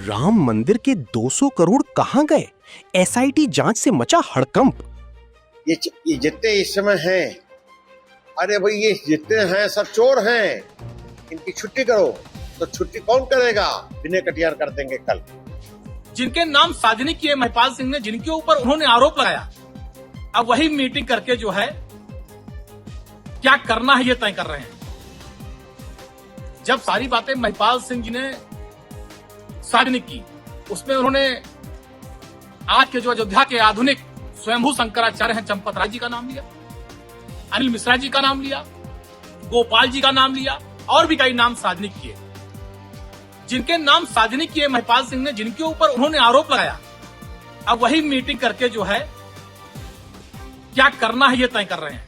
राम मंदिर के 200 करोड़ कहां गए? एसआईटी जांच से मचा हड़कंप। ये जितने इस समय हैं, अरे भाई ये जितने हैं सब चोर हैं, इनकी छुट्टी करो। तो छुट्टी कौन करेगा? विनय कटियार कर देंगे कल। जिनके नाम सार्वजनिक किए महिपाल सिंह ने, जिनके ऊपर उन्होंने आरोप लगाया, अब वही मीटिंग करके जो है क्या करना है ये तय कर रहे हैं। जब सारी बातें महिपाल सिंह जी ने सार्वजनिक की, उसमें उन्होंने आज के जो अयोध्या के आधुनिक स्वयंभू शंकराचार्य हैं चंपत राय जी का नाम लिया, अनिल मिश्रा जी का नाम लिया, गोपाल जी का नाम लिया और भी कई नाम सार्वजनिक किए। जिनके नाम सार्वजनिक किए महिपाल सिंह ने, जिनके ऊपर उन्होंने आरोप लगाया, अब वही मीटिंग करके जो है क्या करना है ये तय कर रहे हैं।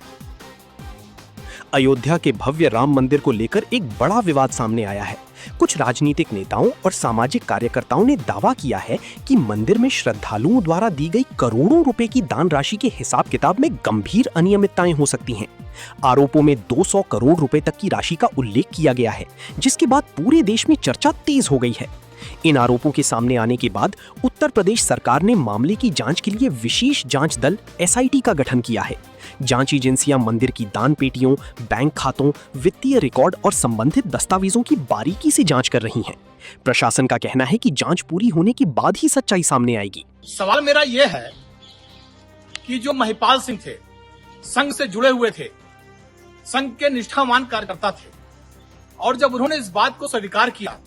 अयोध्या के भव्य राम मंदिर को लेकर एक बड़ा विवाद सामने आया है। कुछ राजनीतिक नेताओं और सामाजिक कार्यकर्ताओं ने दावा किया है कि मंदिर में श्रद्धालुओं द्वारा दी गई करोड़ों रुपए की दान राशि के हिसाब किताब में गंभीर अनियमितताएं हो सकती हैं। आरोपों में 200 करोड़ रुपए तक की राशि का उल्लेख किया गया है, जिसके बाद पूरे देश में चर्चा तेज हो गई है। इन आरोपों के सामने आने के बाद उत्तर प्रदेश सरकार ने मामले की जांच के लिए विशेष जांच दल एसआईटी का गठन किया है। जांच एजेंसियां मंदिर की दान पेटियों, बैंक खातों, वित्तीय रिकॉर्ड और संबंधित दस्तावेजों की बारीकी से जांच कर रही हैं। प्रशासन का कहना है कि जांच पूरी होने के बाद ही सच्चाई सामने आएगी। सवाल मेरा यह है कि जो महिपाल सिंह थे, संघ से जुड़े हुए थे, संघ के निष्ठावान कार्यकर्ता थे, और जब उन्होंने इस बात को स्वीकार किया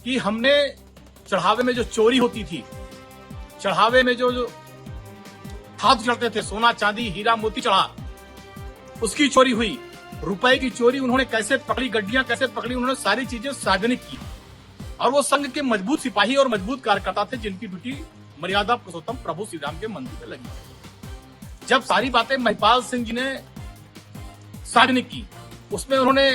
कि हमने चढ़ावे में जो चोरी होती थी, चढ़ावे में जो धातु चढ़ते थे, सोना चांदी हीरा मोती चढ़ा, उसकी चोरी हुई, रुपए की चोरी उन्होंने कैसे पकड़ी, गड्डियां कैसे पकड़ी, उन्होंने सारी चीजें सार्वजनिक की। और वो संघ के मजबूत सिपाही और मजबूत कार्यकर्ता थे, जिनकी ड्यूटी मर्यादा पुरुषोत्तम प्रभु श्री राम के मंदिर में लगी। जब सारी बातें महिपाल सिंह जी ने सार्वजनिक की, उसमें उन्होंने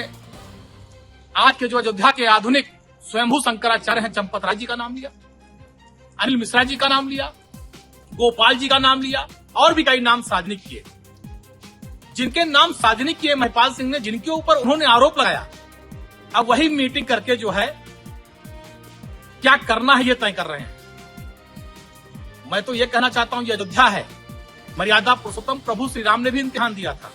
आज के जो अयोध्या के आधुनिक स्वयंभू शंकराचार्य हैं चंपत राय जी का नाम लिया, अनिल मिश्रा जी का नाम लिया, गोपाल जी का नाम लिया और भी कई नाम सार्वजनिक किए। जिनके नाम सार्वजनिक किए महिपाल सिंह ने, जिनके ऊपर उन्होंने आरोप लगाया, अब वही मीटिंग करके जो है क्या करना है ये तय कर रहे हैं। मैं तो ये कहना चाहता हूं, ये अयोध्या है, मर्यादा पुरुषोत्तम प्रभु श्री राम ने भी इम्तिहान दिया था,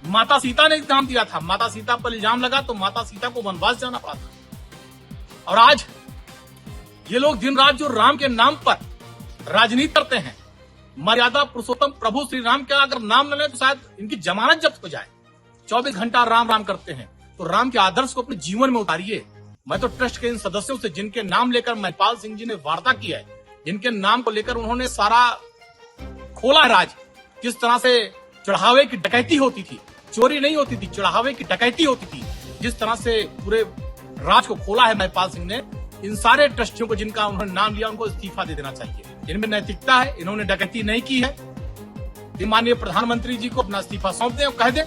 माता सीता ने इम्तिहान दिया था। माता सीता पर इल्जाम लगा तो माता सीता को वनवास जाना पड़ा था। और आज ये लोग दिन रात जो राम के नाम पर राजनीति करते हैं, मर्यादा पुरुषोत्तम प्रभु श्री राम का अगर नाम न ले तो शायद इनकी जमानत जब्त हो जाए। 24 घंटा राम राम करते हैं, तो राम के आदर्श को अपने जीवन में उतारिए। मैं तो ट्रस्ट के इन सदस्यों से, जिनके नाम लेकर महिपाल सिंह जी ने वार्ता की है, जिनके नाम को लेकर उन्होंने सारा खोला राज, किस तरह से चढ़ावे की डकैती होती थी, चोरी नहीं होती थी, चढ़ावे की डकैती होती थी, जिस तरह से पूरे राज को खोला है महिपाल सिंह ने, इन सारे ट्रस्टियों को जिनका उन्होंने नाम लिया, उनको इस्तीफा दे देना चाहिए। इनमें नैतिकता है, इन्होंने डकैती नहीं की है। माननीय प्रधानमंत्री जी को अपना इस्तीफा सौंप दें और कह दें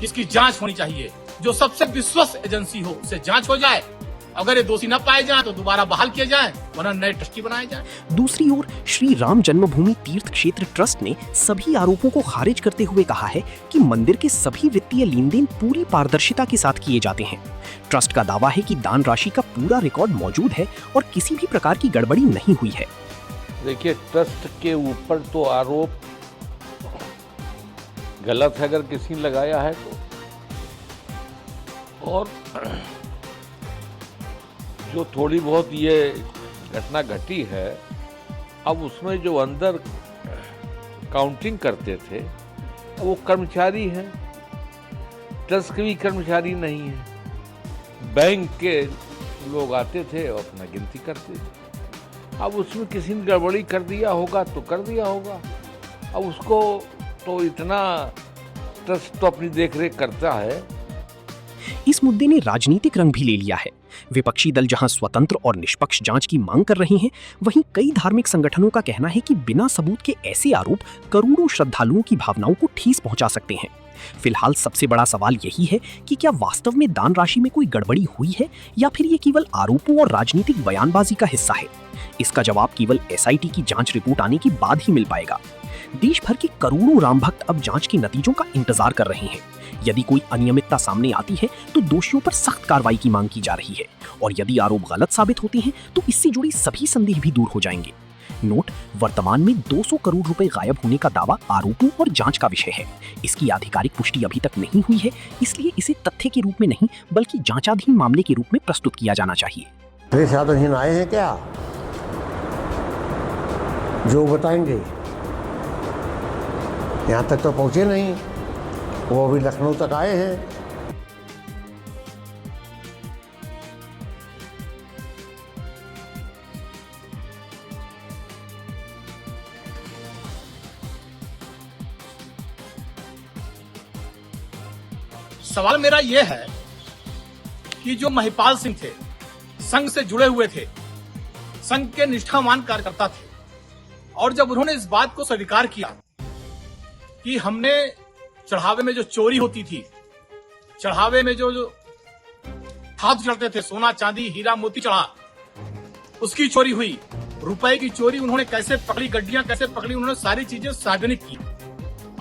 इसकी जांच होनी चाहिए, जो सबसे विश्वस्त एजेंसी हो उससे जांच हो जाए। अगर ये दोषी न पाए जाएं तो दोबारा बहाल किए जाएं, वरना नए ट्रस्टी बनाए जाएं। दूसरी ओर श्री राम जन्मभूमि तीर्थ क्षेत्र ट्रस्ट ने सभी आरोपों को खारिज करते हुए कहा है कि मंदिर के सभी वित्तीय लेन देन पूरी पारदर्शिता के साथ किए जाते हैं। ट्रस्ट का दावा है कि दान राशि का पूरा रिकॉर्ड मौजूद है और किसी भी प्रकार की गड़बड़ी नहीं हुई है। देखिए, ट्रस्ट के ऊपर तो आरोप गलत है अगर किसी ने लगाया है तो, और जो थोड़ी बहुत ये घटना घटी है, अब उसमें जो अंदर काउंटिंग करते थे वो कर्मचारी हैं, ट्रस्ट के भी कर्मचारी नहीं हैं। बैंक के लोग आते थे और अपना गिनती करते थे। अब उसमें किसी ने गड़बड़ी कर दिया होगा तो कर दिया होगा। अब उसको तो इतना ट्रस्ट तो अपनी देखरेख करता है। इस मुद्दे ने राजनीतिक रंग भी ले लिया है। विपक्षी दल जहां स्वतंत्र और निष्पक्ष जांच की मांग कर रहे हैं, वहीं कई धार्मिक संगठनों का कहना है कि बिना सबूत के ऐसे आरोप करोड़ों श्रद्धालुओं की भावनाओं को ठेस पहुंचा सकते हैं। फिलहाल सबसे बड़ा सवाल यही है कि क्या वास्तव में दान राशि में कोई गड़बड़ी हुई है या फिर ये केवल आरोपों और राजनीतिक बयानबाजी का हिस्सा है। इसका जवाब केवल एसआईटी की जांच रिपोर्ट आने के बाद ही मिल पाएगा। देश भर के करोड़ों राम भक्त अब जांच के नतीजों का इंतजार कर रहे हैं। यदि कोई अनियमितता सामने आती है तो दोषियों पर सख्त कार्रवाई की मांग की जा रही है और यदि आरोप गलत साबित होते हैं तो इससे जुड़ी सभी संदेह भी दूर हो जाएंगे। नोट: वर्तमान में 200 करोड़ रुपए गायब होने का दावा आरोपों और जांच का विषय है। इसकी आधिकारिक पुष्टि अभी तक नहीं हुई है, इसलिए इसे तथ्य के रूप में नहीं बल्कि जांचाधीन मामले के रूप में प्रस्तुत किया जाना चाहिए। साधुहीन आए हैं क्या? जो बताएंगे, यहाँ तक तो पहुँचे नहीं, वो अभी लखनऊ तक आए हैं। सवाल मेरा यह है कि जो महिपाल सिंह थे, संघ से जुड़े हुए थे, संघ के निष्ठावान कार्यकर्ता थे, और जब उन्होंने इस बात को स्वीकार किया कि हमने चढ़ावे में जो चोरी होती थी, चढ़ावे में जो हाथ चढ़ते थे, सोना चांदी हीरा मोती चढ़ा, उसकी चोरी हुई, रुपए की चोरी उन्होंने कैसे पकड़ी, गड्डियां कैसे पकड़ी, उन्होंने सारी चीजें सार्वजनिक की।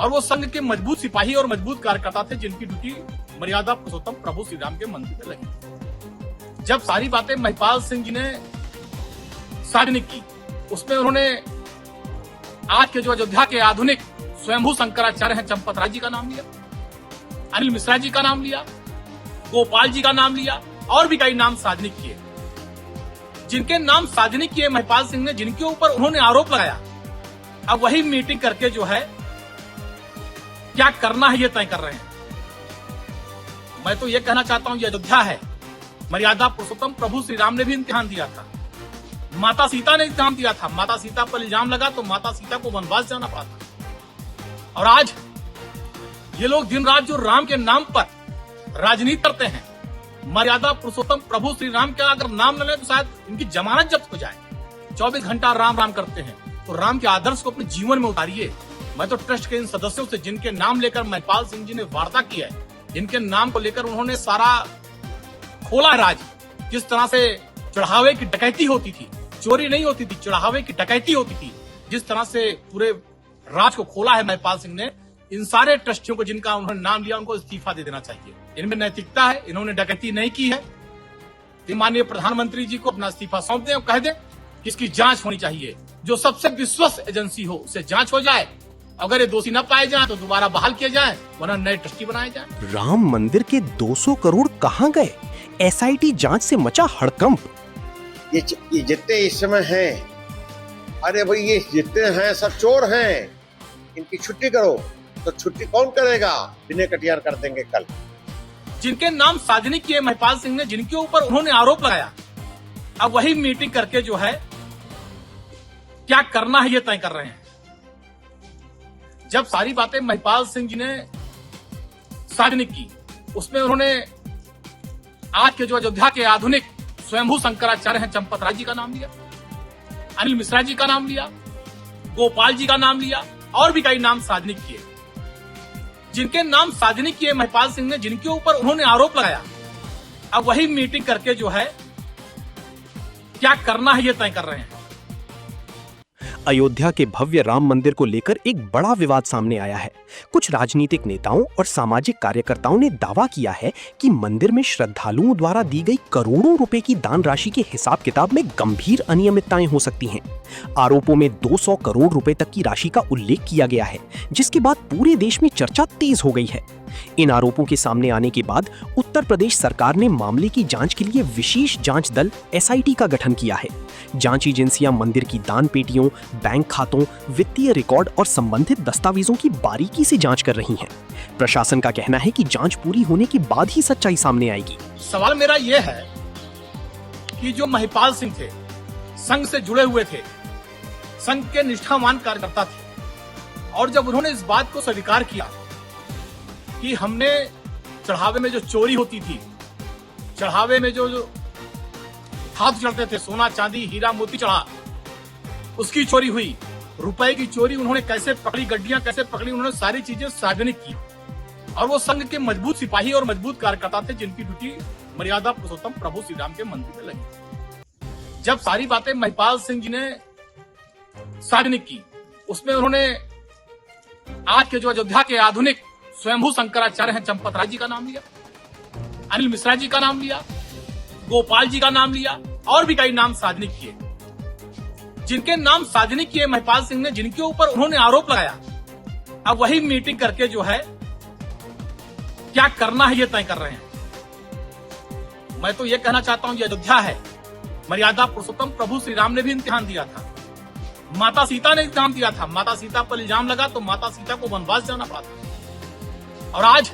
और वो संघ के मजबूत सिपाही और मजबूत कार्यकर्ता थे जिनकी ड्यूटी मर्यादा पुरुषोत्तम प्रभु श्री राम के मंदिर में लगी। जब सारी बातें महिपाल सिंह जी ने सार्वजनिक की, उसमें उन्होंने आज के जो अयोध्या के आधुनिक स्वयंभू शंकराचार्य हैं चंपत राय जी का नाम लिया, अनिल मिश्रा जी का नाम लिया, गोपाल जी का नाम लिया, और भी कई नाम सार्वजनिक किए। जिनके नाम सार्वजनिक किए महिपाल सिंह ने, जिनके ऊपर उन्होंने आरोप लगाया, अब वही मीटिंग करके जो है क्या करना है ये तय कर रहे हैं। मैं तो ये कहना चाहता हूं, ये अयोध्या है, मर्यादा पुरुषोत्तम प्रभु श्री राम ने भी इम्तिहान दिया था, माता सीता ने इम्तिहान दिया था। माता सीता पर इल्जाम लगा तो माता सीता को वनवास जाना पड़ा था। और आज ये लोग दिन रात जो राम के नाम पर राजनीति करते हैं, मर्यादा पुरुषोत्तम प्रभु श्री राम का अगर नाम न ले तो शायद इनकी जमानत जब्त हो जाए। 24 घंटा राम राम करते हैं, तो राम के आदर्श को अपने जीवन में उतारिए। मैं तो ट्रस्ट के इन सदस्यों से, जिनके नाम लेकर महिपाल सिंह जी ने वार्ता की है, जिनके नाम को लेकर उन्होंने सारा खोला राज, जिस तरह से चढ़ावे की डकैती होती थी, चोरी नहीं होती थी, चढ़ावे की डकैती होती थी, जिस तरह से पूरे राज को खोला है महिपाल सिंह ने, इन सारे ट्रस्टियों को जिनका उन्होंने नाम लिया, उनको इस्तीफा दे देना चाहिए। इनमें नैतिकता है, इन्होंने डकैती नहीं की है। माननीय प्रधानमंत्री जी को अपना इस्तीफा सौंप दें और कह दें कि इसकी जांच होनी चाहिए, जो सबसे विश्वस्त एजेंसी हो उससे जांच हो जाए। अगर ये दोषी न पाए जाएं तो दोबारा बहाल किए जाएं, वरना नए ट्रस्टी बनाए जाएं। राम मंदिर के 200 करोड़ कहां गए? एसआईटी जांच से मचा हड़कंप। ये जितने इस समय हैं, अरे भाई ये जितने हैं सब चोर हैं, इनकी छुट्टी करो। तो छुट्टी कौन करेगा? विनय कटियार कर देंगे कल। जिनके नाम सार्वजनिक किए महिपाल सिंह ने, जिनके ऊपर उन्होंने आरोप लगाया, अब वही मीटिंग करके जो है क्या करना है ये तय कर रहे हैं। जब सारी बातें महिपाल सिंह जी ने सार्वजनिक की, उसमें उन्होंने आज के जो अयोध्या के आधुनिक स्वयंभू शंकराचार्य हैं चंपत राय जी का नाम लिया, अनिल मिश्रा जी का नाम लिया, गोपाल जी का नाम लिया, और भी कई नाम सार्वजनिक किए। जिनके नाम सार्वजनिक किए महिपाल सिंह ने, जिनके ऊपर उन्होंने आरोप लगाया, अब वही मीटिंग करके जो है क्या करना है ये तय कर रहे हैं। अयोध्या के भव्य राम मंदिर को लेकर एक बड़ा विवाद सामने आया है। कुछ राजनीतिक नेताओं और सामाजिक कार्यकर्ताओं ने दावा किया है कि मंदिर में श्रद्धालुओं द्वारा दी गई करोड़ों रुपए की दान राशि के हिसाब किताब में गंभीर अनियमितताएं हो सकती हैं। आरोपों में 200 करोड़ रुपए तक की राशि का उल्लेख किया गया है, जिसके बाद पूरे देश में चर्चा तेज हो गई है। इन आरोपों के सामने आने के बाद उत्तर प्रदेश सरकार ने मामले की जांच के लिए विशेष जांच दल एसआईटी का गठन किया है। जांच एजेंसियां मंदिर की दान पेटियों, बैंक खातों, वित्तीय रिकॉर्ड और संबंधित दस्तावेजों की बारीकी से जांच कर रही हैं। प्रशासन का कहना है कि जांच पूरी होने के बाद ही सच्चाई सामने आएगी। सवाल मेरा यह है कि जो महिपाल सिंह थे, संघ से जुड़े हुए थे, संघ के निष्ठावान कार्यकर्ता थे, और जब उन्होंने इस बात को स्वीकार किया कि हमने चढ़ावे में जो चोरी होती थी, चढ़ावे में जो हाथ चढ़ते थे, सोना चांदी हीरा मोती चढ़ा, उसकी चोरी हुई, रुपए की चोरी उन्होंने कैसे पकड़ी, गड्डियां कैसे पकड़ी, उन्होंने सारी चीजें सार्वजनिक की। और वो संघ के मजबूत सिपाही और मजबूत कार्यकर्ता थे जिनकी ड्यूटी मर्यादा पुरुषोत्तम प्रभु श्री राम के मंदिर में लगी। जब सारी बातें महिपाल सिंह जी ने सार्वजनिक की, उसमें उन्होंने आज के जो अयोध्या के आधुनिक स्वयंभू शंकराचार्य हैं चंपत राय जी का नाम लिया, अनिल मिश्रा जी का नाम लिया, गोपाल जी का नाम लिया और भी कई नाम सार्वजनिक किए। जिनके नाम सार्वजनिक किए महिपाल सिंह ने, जिनके ऊपर उन्होंने आरोप लगाया, अब वही मीटिंग करके जो है क्या करना है ये तय कर रहे हैं। मैं तो ये कहना चाहता हूं, ये अयोध्या है, मर्यादा पुरुषोत्तम प्रभु श्री राम ने भी इम्तिहान दिया था, माता सीता ने इम्तिहान दिया था। माता सीता पर इल्जाम लगा तो माता सीता को वनवास जाना पड़ा था। और आज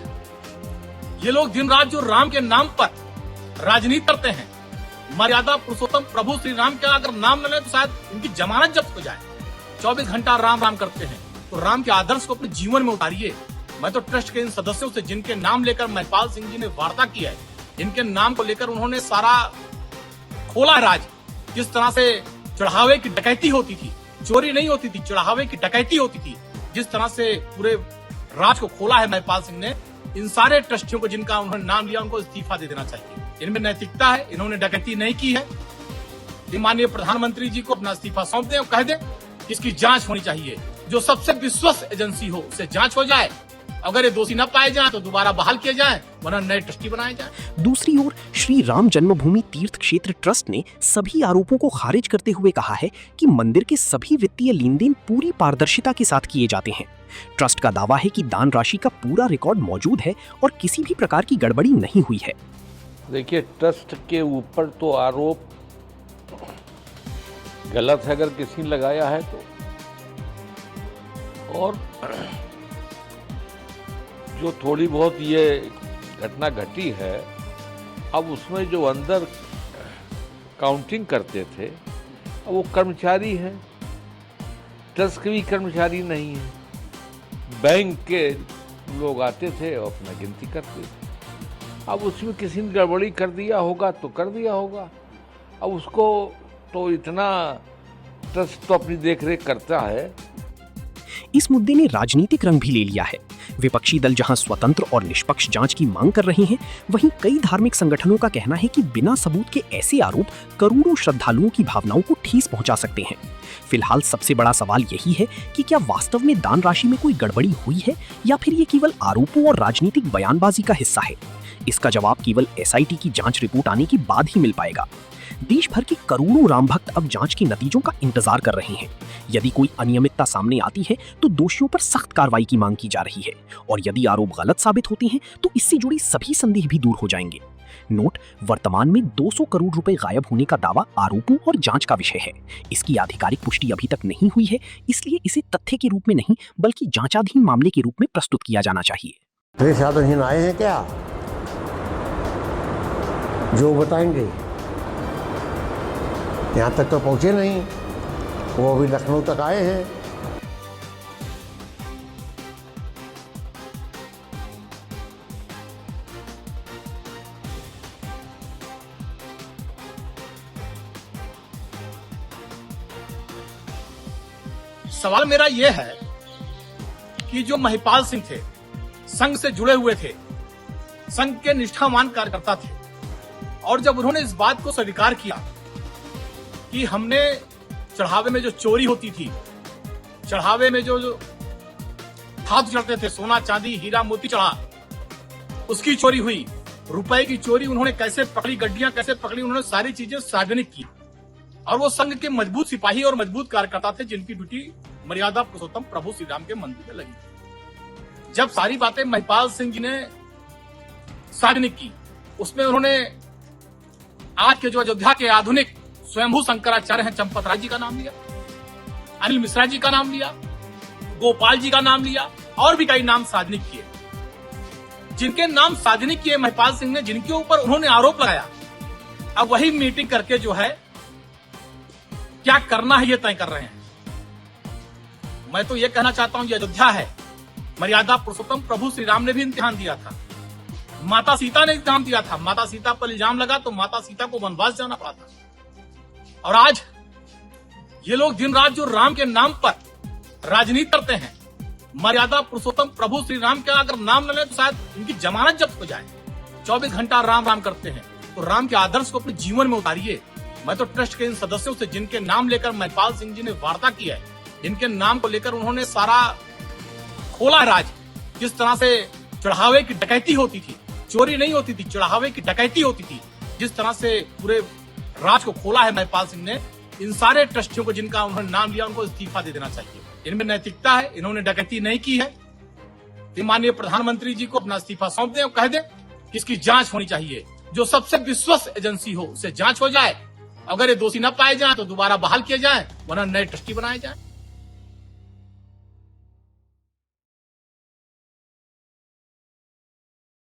ये लोग दिन रात जो राम के नाम पर राजनीति करते हैं, मर्यादा पुरुषोत्तम प्रभु श्री राम का अगर नाम न ले तो शायद उनकी जमानत जब्त हो जाए। 24 घंटा राम राम करते हैं तो राम के आदर्श को अपने जीवन में उतारिए। मैं तो ट्रस्ट के इन सदस्यों से, जिनके नाम लेकर महिपाल सिंह जी ने वार्ता किया है, इनके नाम को लेकर उन्होंने सारा खोला राज, जिस तरह से चढ़ावे की डकैती होती थी, चोरी नहीं होती थी, चढ़ावे की डकैती होती थी, जिस तरह से पूरे राज को खोला है महिपाल सिंह ने। इन सारे ट्रस्टियों को जिनका उन्होंने नाम लिया, उनको इस्तीफा दे देना चाहिए। इनमें नैतिकता है, इन्होंने डकैती नहीं की है। ये माननीय प्रधानमंत्री जी को अपना इस्तीफा सौंप दें और कह दें कि इसकी जांच होनी चाहिए। जो सबसे विश्वस्त एजेंसी हो उससे जांच हो जाए। अगर ये दोषी न पाए जाएं तो दोबारा बहाल किए जाएं, वरना नए ट्रस्टी बनाए जाएं। दूसरी ओर श्री राम जन्मभूमि तीर्थ क्षेत्र ट्रस्ट ने सभी आरोपों को खारिज करते हुए कहा है कि मंदिर के सभी वित्तीय लेन देन पूरी पारदर्शिता के साथ किए जाते हैं। ट्रस्ट का दावा है कि दान राशि का पूरा रिकॉर्ड मौजूद है और किसी भी प्रकार की गड़बड़ी नहीं हुई है। देखिए, ट्रस्ट के ऊपर तो आरोप गलत है अगर किसी ने लगाया है तो, और जो थोड़ी बहुत ये घटना घटी है, अब उसमें जो अंदर काउंटिंग करते थे अब वो कर्मचारी हैं, ट्रस्ट के भी कर्मचारी नहीं हैं। बैंक के लोग आते थे और अपना गिनती करते थे। अब उसमें किसी ने गड़बड़ी कर दिया होगा तो कर दिया होगा। अब उसको तो इतना ट्रस्ट तो अपनी देखरेख करता है। इस मुद्दे ने राजनीतिक रंग भी ले लिया है। विपक्षी दल जहां स्वतंत्र और निष्पक्ष जांच की मांग कर रहे हैं, वहीं कई धार्मिक संगठनों का कहना है कि बिना सबूत के ऐसे आरोप करोड़ों श्रद्धालुओं की भावनाओं को ठेस पहुंचा सकते हैं। फिलहाल सबसे बड़ा सवाल यही है कि क्या वास्तव में दान राशि में कोई गड़बड़ी हुई है या फिर ये केवल आरोपों और राजनीतिक बयानबाजी का हिस्सा है। इसका जवाब केवल एसआईटी की जांच रिपोर्ट आने के बाद ही मिल पाएगा। देश भर के करोड़ों राम भक्त अब जांच के नतीजों का इंतजार कर रहे हैं। यदि कोई अनियमितता सामने आती है तो दोषियों पर सख्त कार्रवाई की मांग की जा रही है, और यदि आरोप गलत साबित होते हैं तो इससे जुड़ी सभी संदेह भी दूर हो जाएंगे। नोट, वर्तमान में 200 करोड़ रुपए गायब होने का दावा आरोपों और जांच का विषय है। इसकी आधिकारिक पुष्टि अभी तक नहीं हुई है, इसलिए इसे तथ्य के रूप में नहीं बल्कि जांचाधीन मामले के रूप में प्रस्तुत किया जाना चाहिए। साधुहीन आए हैं क्या, जो बताएंगे? यहाँ तक तो पहुँचे नहीं, वो अभी लखनऊ तक आए हैं। सवाल मेरा यह है कि जो महिपाल सिंह थे, संघ से जुड़े हुए थे, संघ के निष्ठावान कार्यकर्ता थे, और जब उन्होंने इस बात को स्वीकार किया कि हमने चढ़ावे में जो चोरी होती थी, चढ़ावे में जो धातु चढ़ते थे, सोना चांदी हीरा मोती चढ़ा, उसकी चोरी हुई, रुपए की चोरी उन्होंने कैसे पकड़ी, गड्डियां कैसे पकड़ी, उन्होंने सारी चीजें सार्वजनिक की। और वो संघ के मजबूत सिपाही और मजबूत कार्यकर्ता थे, जिनकी ड्यूटी मर्यादा पुरुषोत्तम प्रभु श्री राम के मंदिर में लगी। जब सारी बातें महिपाल सिंह जी ने सार्वजनिक की, उसमें उन्होंने आज के जो अयोध्या के आधुनिक स्वयंभू शंकराचार्य हैं चंपत राय जी का नाम लिया, अनिल मिश्रा जी का नाम लिया, गोपाल जी का नाम लिया और भी कई नाम सार्वजनिक किए। जिनके नाम सार्वजनिक किए महिपाल सिंह ने, जिनके ऊपर उन्होंने आरोप लगाया, अब वही मीटिंग करके जो है क्या करना है ये तय कर रहे हैं। मैं तो ये कहना चाहता हूं, ये अयोध्या है, मर्यादा पुरुषोत्तम प्रभु श्री राम ने भी इम्तिहान दिया था, माता सीता ने इम्तिहान दिया था। माता सीता पर इल्जाम लगा तो माता सीता को वनवास जाना पड़ा था। और आज ये लोग दिन रात जो राम के नाम पर राजनीति करते हैं, मर्यादा पुरुषोत्तम प्रभु श्री राम का अगर नाम न ले तो शायद उनकी जमानत जब्त हो जाए। 24 घंटा राम राम करते हैं तो राम के आदर्श को अपने जीवन में उतारिए। मैं तो ट्रस्ट के इन सदस्यों से, जिनके नाम लेकर महिपाल सिंह जी ने वार्ता की है, इनके नाम को लेकर उन्होंने सारा खोला राज, जिस तरह से चढ़ावे की डकैती होती थी, चोरी नहीं होती थी, चढ़ावे की डकैती होती थी। जिस तरह से पूरे राज को खोला है महिपाल सिंह ने, इन सारे ट्रस्टियों को जिनका उन्होंने नाम लिया उनको इस्तीफा दे देना चाहिए। इनमें नैतिकता है, इन्होंने डकैती नहीं की है। माननीय प्रधानमंत्री जी को अपना इस्तीफा सौंप दें और कह दें कि इसकी जांच होनी चाहिए। जो सबसे विश्वस्त एजेंसी हो उससे जांच हो जाए, अगर ये दोषी न पाए जाए तो दोबारा बहाल किए जाए, वरना नए ट्रस्टी बनाए जाए।